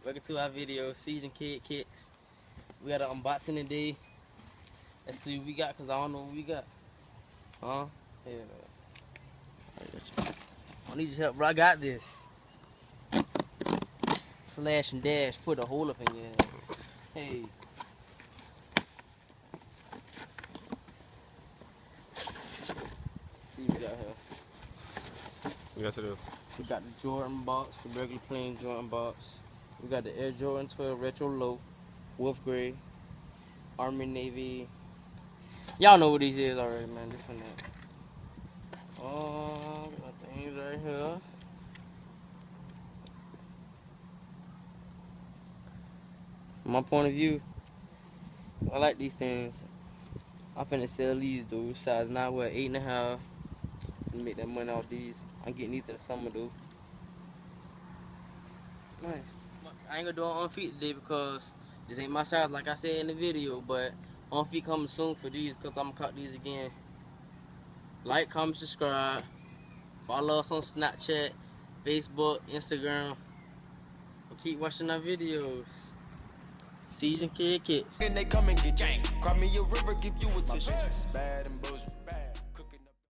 Welcome to our video, Season Kid Kicks. We got an unboxing today. Let's see what we got, cause I don't know what we got. Huh? Yeah. I need your help, bro. I got this. Slash and dash, put a hole up in your ass. Hey. Let's see what we got here. We got to do. We got the Jordan box, the regular plain Jordan box. We got the Air Jordan 12 Retro Low, Wolf Gray, Army Navy. Y'all know what these is already, man. This one that. Oh, got things right here. From my point of view, I like these things. I'm finna sell these though. Size 9, what, 8.5. And make that money off these. I'm getting these in the summer though. Nice. I ain't gonna do it on feet today because this ain't my size like I said in the video, but on feet coming soon for these because I'm gonna cut these again. Like, comment, subscribe. Follow us on Snapchat, Facebook, Instagram. And keep watching our videos. Season Kid Kicks. And they come and get gang. Cry me a river, give you a tissue. Bad and bullshit.